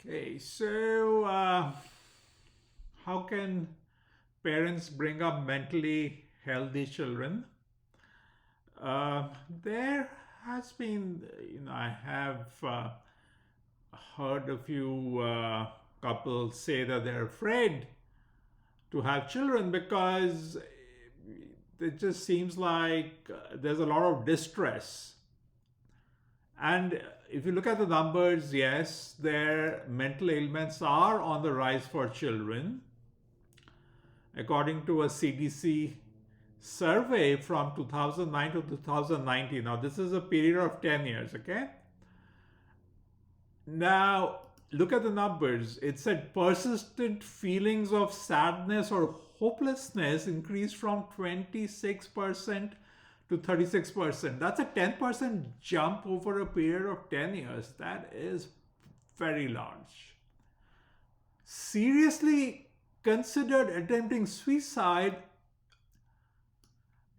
Okay, so how can parents bring up mentally healthy children? There has been, I have heard a few couples say that they're afraid to have children because it just seems like there's a lot of distress. And if you look at the numbers, yes, their mental ailments are on the rise for children. According to a CDC survey from 2009 to 2019, now this is a period of 10 years, okay? Now, look at the numbers. It said persistent feelings of sadness or hopelessness increased from 26% to 36%. That's a 10% jump over a period of 10 years. That is very large. Seriously considered attempting suicide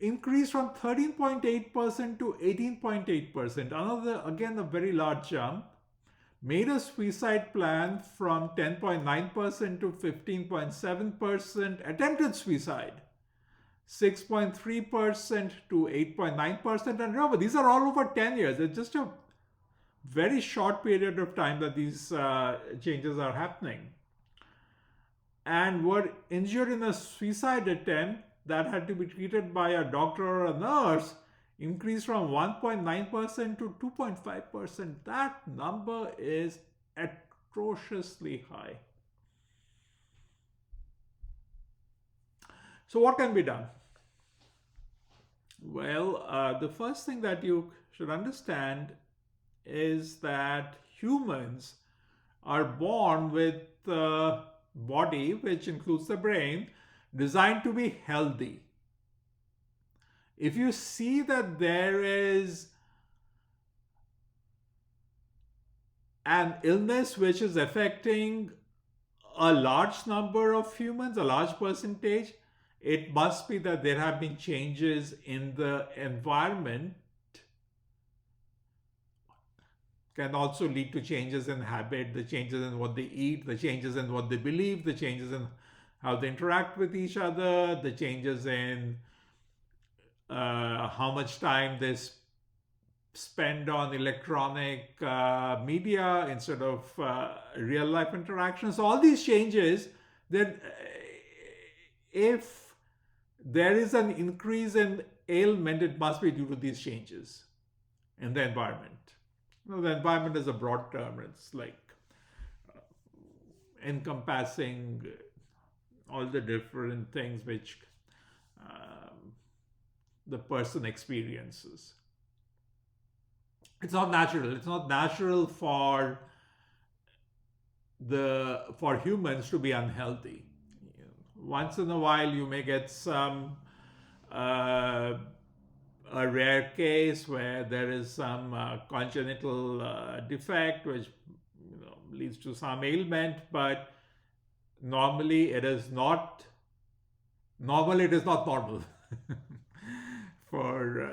increased from 13.8% to 18.8%. Another, again, a very large jump. Made a suicide plan from 10.9% to 15.7%. Attempted suicide 6.3% to 8.9%. And remember, these are all over 10 years. It's just a very short period of time that these changes are happening. And were injured in a suicide attempt that had to be treated by a doctor or a nurse increased from 1.9% to 2.5%. That number is atrociously high. So, what can be done? Well, the first thing that you should understand is that humans are born with a body, which includes the brain, designed to be healthy. If you see that there is an illness which is affecting a large number of humans, a large percentage, it must be that there have been changes in the environment. Can also lead to changes in habit, the changes in what they eat, the changes in what they believe, the changes in how they interact with each other, the changes in how much time they spend on electronic media instead of real life interactions. All these changes, that if there is an increase in ailment, it must be due to these changes in the environment. The environment is a broad term. It's like encompassing all the different things which the person experiences. It's not natural. It's not natural for humans to be unhealthy. Once in a while, you may get some a rare case where there is some congenital defect which leads to some ailment, but normally it is not normal for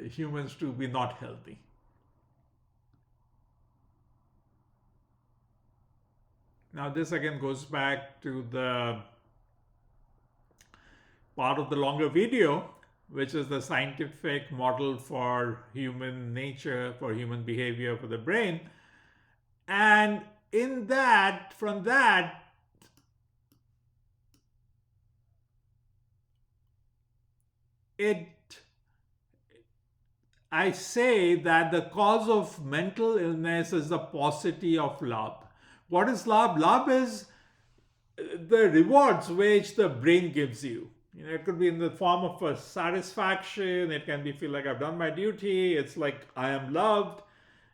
humans to be not healthy. Now, this again goes back to the part of the longer video, which is the scientific model for human nature, for human behavior, for the brain. And in that, from that, I say that the cause of mental illness is the paucity of love. What is love? Love is the rewards which the brain gives you. It could be in the form of a satisfaction. It can be feel like I've done my duty. It's like I am loved.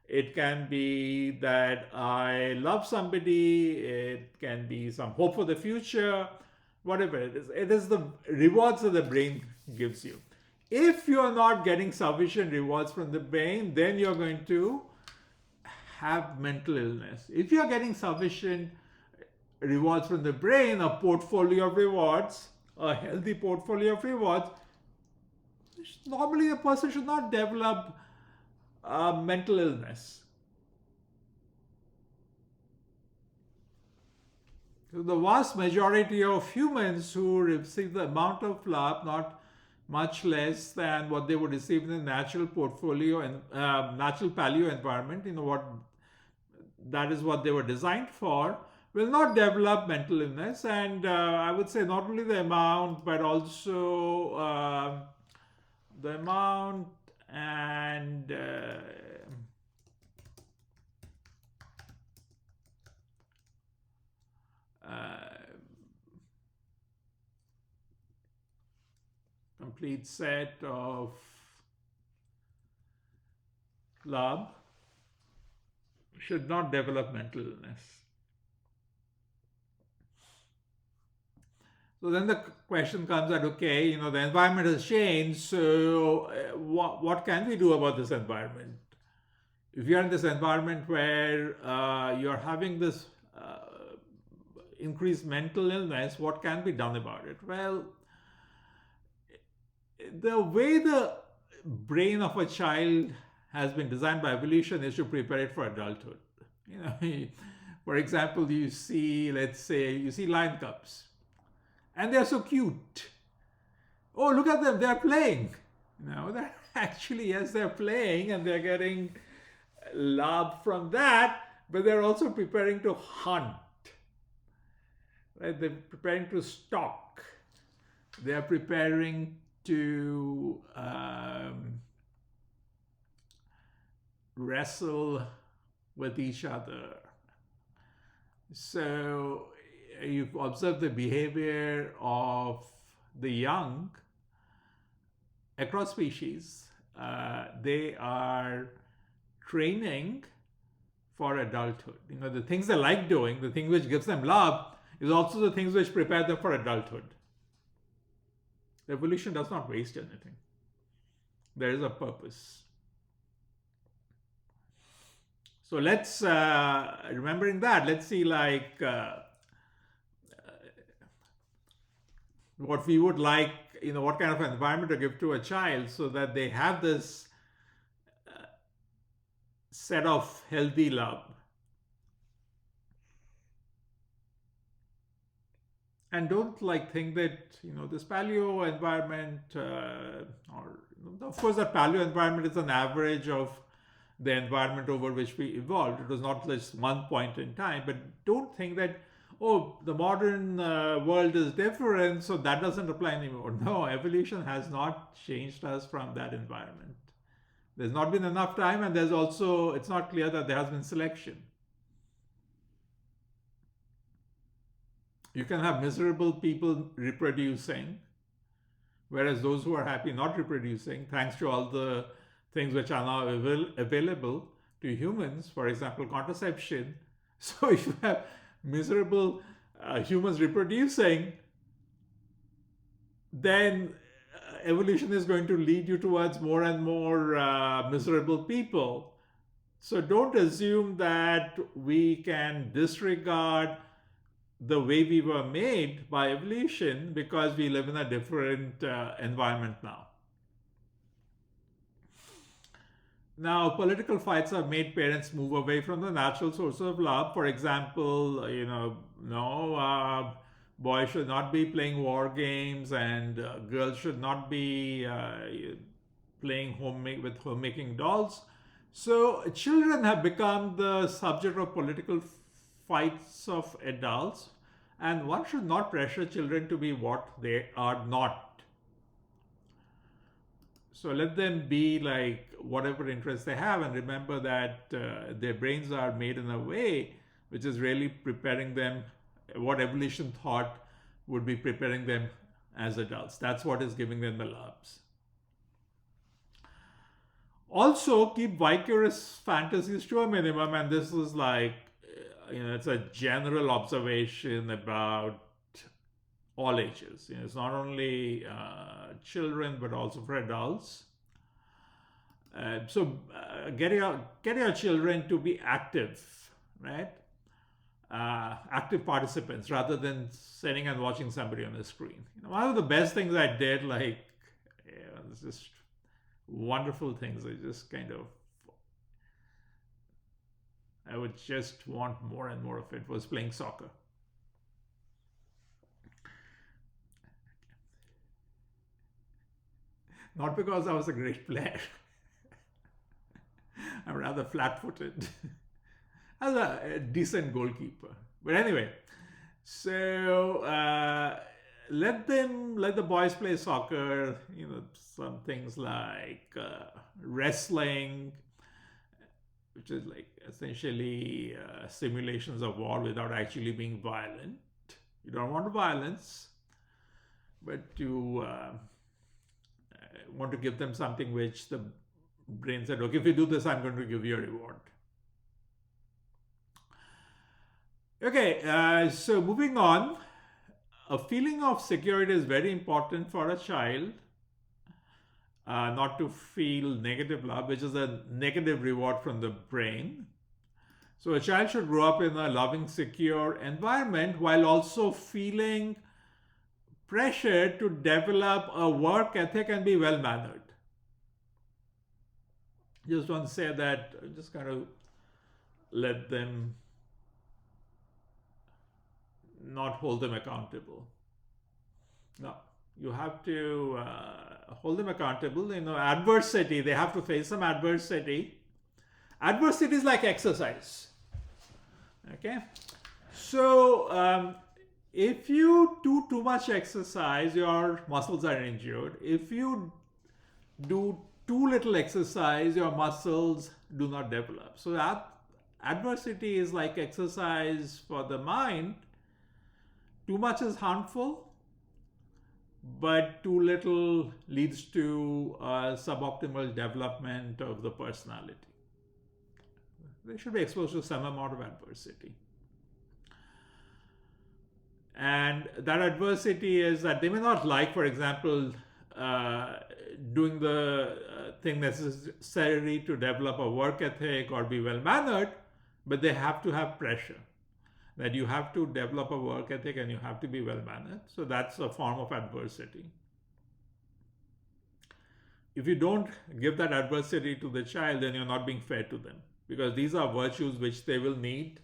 It can be that I love somebody. It can be some hope for the future. Whatever it is. It is the rewards that the brain gives you. If you're not getting sufficient rewards from the brain, then you're going to have mental illness. If you're getting sufficient rewards from the brain, a portfolio of rewards, a healthy portfolio of rewards, normally a person should not develop mental illness. the vast majority of humans who receive the amount of love, not much less than what they would receive in the natural portfolio and natural paleo environment, what that is what they were designed for, will not develop mental illness. And I would say not only the amount, but also the amount and complete set of lab should not develop mental illness. So then the question comes that, okay, the environment has changed, so what can we do about this environment? If you're in this environment where you're having this increased mental illness, what can be done about it? Well, the way the brain of a child has been designed by evolution is to prepare it for adulthood. For example, let's say, you see lion cubs, and they're so cute. Oh, look at them, they're playing. They're actually, yes, they're playing and they're getting love from that, but they're also preparing to hunt. Right? They're preparing to stalk. They're preparing to wrestle with each other. So you've observed the behavior of the young across species. They are training for adulthood. The things they like doing, the thing which gives them love, is also the things which prepare them for adulthood. Evolution does not waste anything. There is a purpose. So let's, remembering that, let's see what we would like, what kind of environment to give to a child so that they have this set of healthy love. And don't think that, this paleo environment, or of course, that paleo environment is an average of the environment over which we evolved. It was not just one point in time, but don't think that, oh, the modern world is different, so that doesn't apply anymore. No, evolution has not changed us from that environment. There's not been enough time, and there's also, it's not clear that there has been selection. You can have miserable people reproducing, whereas those who are happy not reproducing, thanks to all the things which are now available to humans, for example, contraception. So if you have miserable humans reproducing, then evolution is going to lead you towards more and more miserable people. So don't assume that we can disregard the way we were made by evolution because we live in a different environment now. Now, political fights have made parents move away from the natural sources of love. For example, no, boys should not be playing war games, and girls should not be playing with homemaking dolls. So children have become the subject of political fights of adults, and one should not pressure children to be what they are not. So let them be whatever interests they have, and remember that their brains are made in a way which is really preparing them, what evolution thought would be preparing them as adults. That's what is giving them the loves. Also, keep vicarious fantasies to a minimum, and this is it's a general observation about all ages. It's not only children, but also for adults. So get your children to be active, right? Active participants rather than sitting and watching somebody on the screen. One of the best things I did, it's just wonderful things. I would just want more and more of it, was playing soccer. Not because I was a great player. I'm rather flat-footed. I was a decent goalkeeper. But anyway, so let the boys play soccer. Some things like wrestling, which is like essentially simulations of war without actually being violent. You don't want violence, but you want to give them something which the brain said, okay, if you do this, I'm going to give you a reward. Okay, so moving on, a feeling of security is very important for a child, not to feel negative love, which is a negative reward from the brain. So a child should grow up in a loving, secure environment while also feeling pressure to develop a work ethic and be well mannered. Just want to say that, just kind of let them, not hold them accountable. No, you have to hold them accountable. Adversity, they have to face some adversity. Adversity is like exercise. Okay? So, if you do too much exercise, your muscles are injured. If you do too little exercise, your muscles do not develop. So that adversity is like exercise for the mind. Too much is harmful, but too little leads to suboptimal development of the personality. They should be exposed to some amount of adversity. And that adversity is that they may not like, for example, doing the thing necessary to develop a work ethic or be well mannered, but they have to have pressure that you have to develop a work ethic and you have to be well mannered. So that's a form of adversity. If you don't give that adversity to the child, then you're not being fair to them, because these are virtues which they will need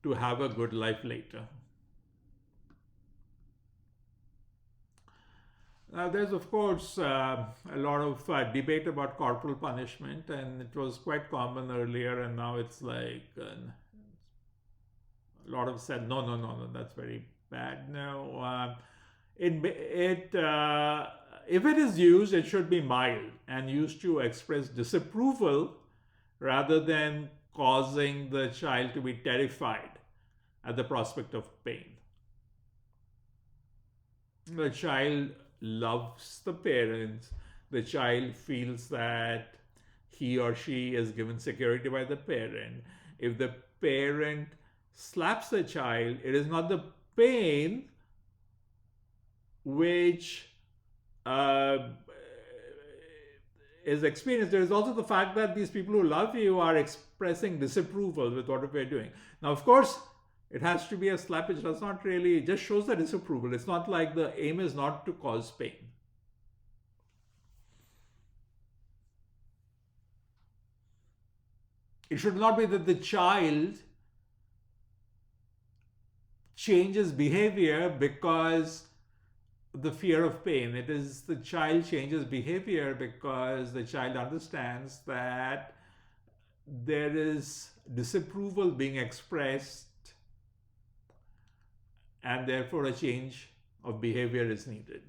to have a good life later. There's, of course, a lot of debate about corporal punishment, and it was quite common earlier, and now it's like a lot of said, no, that's very bad. No, if it is used, it should be mild and used to express disapproval rather than causing the child to be terrified at the prospect of pain. The child loves the parents. The child feels that he or she is given security by the parent. If the parent slaps the child, it is not the pain which is experienced. There is also the fact that these people who love you are expressing disapproval with what we're doing. Now, of course, it has to be a slap which does not really, it just shows the disapproval. It's not like the aim is not to cause pain. It should not be that the child changes behavior because the fear of pain. It is the child changes behavior because the child understands that there is disapproval being expressed, and therefore a change of behavior is needed.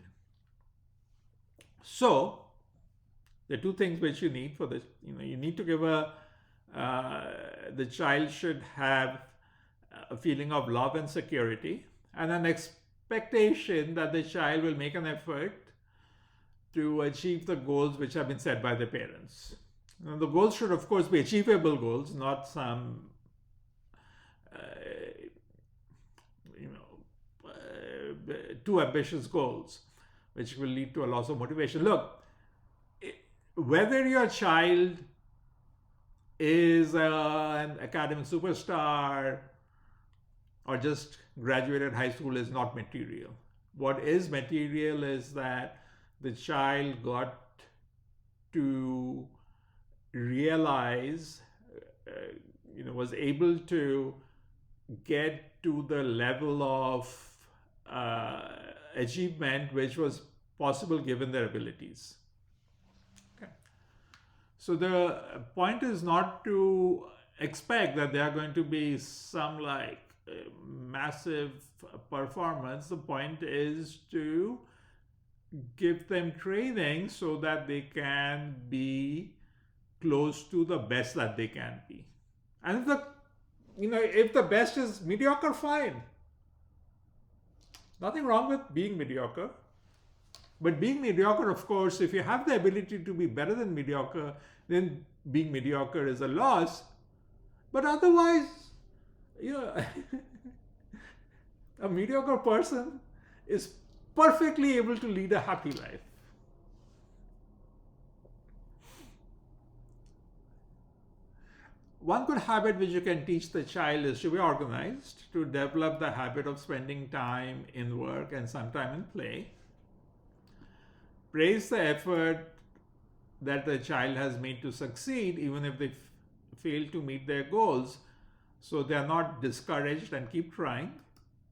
So, the two things which you need for this, you need to give the child should have a feeling of love and security, and an expectation that the child will make an effort to achieve the goals which have been set by the parents. Now, the goals should, of course, be achievable goals, not some too ambitious goals, which will lead to a loss of motivation. Look, whether your child is an academic superstar or just graduated high school is not material. What is material is that the child got to realize, was able to get to the level of achievement which was possible given their abilities. So the point is not to expect that they are going to be some like massive performance. The point is to give them training so that they can be close to the best that they can be. And if the best is mediocre, fine. Nothing wrong with being mediocre. But being mediocre, of course, if you have the ability to be better than mediocre, then being mediocre is a loss. But otherwise, you know, a mediocre person is perfectly able to lead a happy life. One good habit which you can teach the child is to be organized, to develop the habit of spending time in work and some time in play. Praise the effort that the child has made to succeed, even if they fail to meet their goals, so they are not discouraged and keep trying.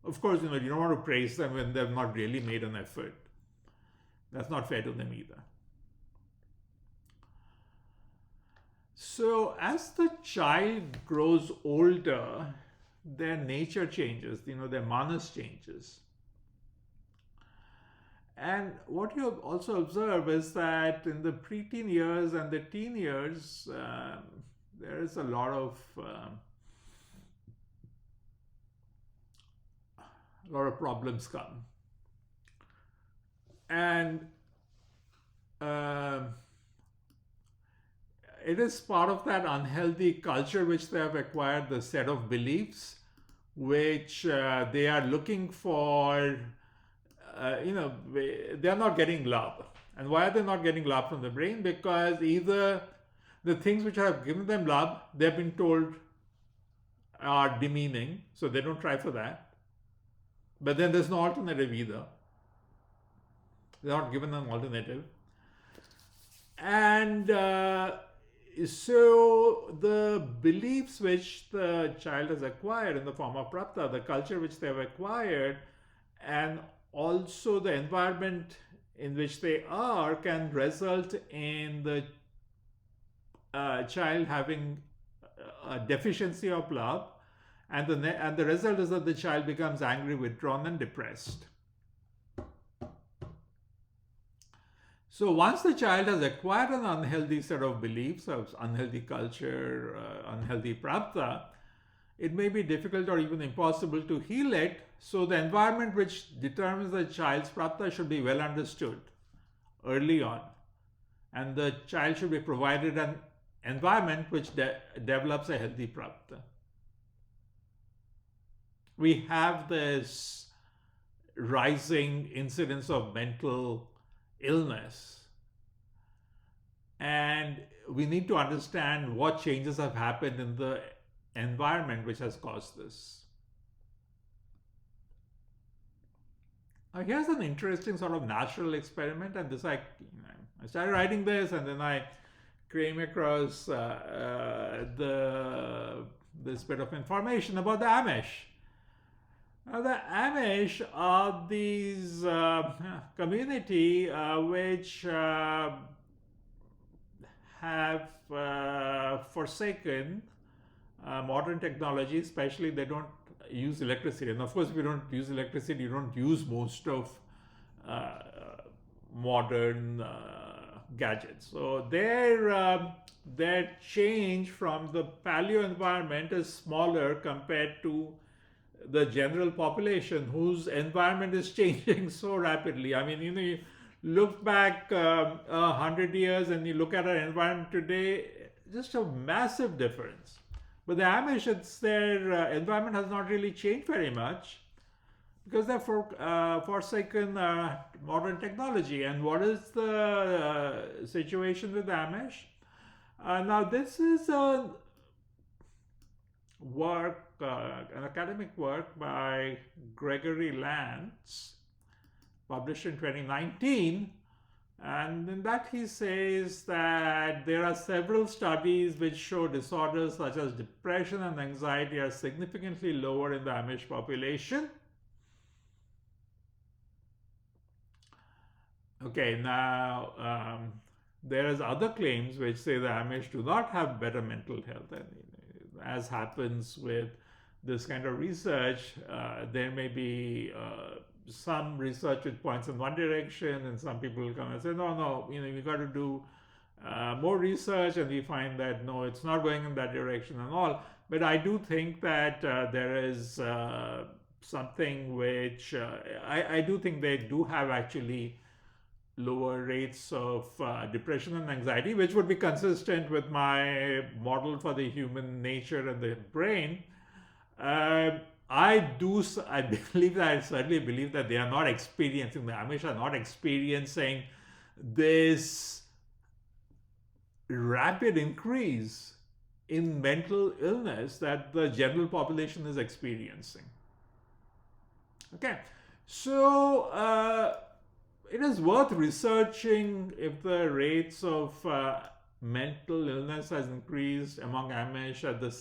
Of course, you don't want to praise them when they've not really made an effort. That's not fair to them either. So as the child grows older, their nature changes, their manas changes. And what you also observe is that in the preteen years and the teen years, there is a lot of problems come. And it is part of that unhealthy culture which they have acquired, the set of beliefs which they are looking for. They are not getting love. And why are they not getting love from the brain? Because either the things which have given them love, they've been told are demeaning, so they don't try for that. But then there's no alternative either. They're not given an alternative. And so the beliefs which the child has acquired in the form of prapta, the culture which they have acquired, and also the environment in which they are, can result in the child having a deficiency of love, and the result is that the child becomes angry, withdrawn, and depressed. So once the child has acquired an unhealthy set of beliefs, of unhealthy culture, unhealthy prapta, it may be difficult or even impossible to heal it. So the environment which determines the child's prapta should be well understood early on. And the child should be provided an environment which develops a healthy prapta. We have this rising incidence of mental illness, and we need to understand what changes have happened in the environment which has caused this. Now here's an interesting sort of natural experiment, and this I started writing this, and then I came across this bit of information about the Amish. Now, the Amish are these community which have forsaken modern technology, especially they don't use electricity. And of course, if you don't use electricity, you don't use most of modern gadgets. So their change from the paleo environment is smaller compared to the general population, whose environment is changing so rapidly. I mean, you look back 100 years and you look at our environment today, just a massive difference. But the Amish, their environment has not really changed very much because they've forsaken modern technology. And what is the situation with the Amish? Now, this is a work, an academic work by Gregory Lance, published in 2019. And in that he says that there are several studies which show disorders such as depression and anxiety are significantly lower in the Amish population. Okay, now There is other claims which say the Amish do not have better mental health, and as happens with this kind of research, there may be some research which points in one direction, and some people will come and say, no, no, you got to do more research, and we find that no, it's not going in that direction and all. But I do think that there is something which I do think they do have actually lower rates of depression and anxiety, which would be consistent with my model for the human nature and the brain. Uh, I believe that, I certainly believe that they are not experiencing, the Amish are not experiencing this rapid increase in mental illness that the general population is experiencing. Okay, so it is worth researching if the rates of mental illness has increased among Amish at the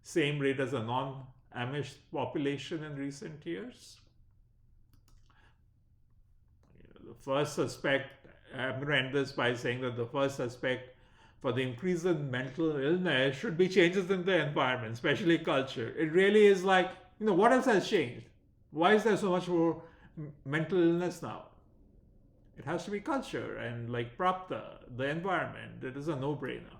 same rate as a non-Amish population in recent years. The first suspect, I'm going to end this by saying that the first suspect for the increase in mental illness should be changes in the environment, especially culture. It really is like, what else has changed? Why is there so much more mental illness now? It has to be culture and like Prapta, the environment. It is a no-brainer.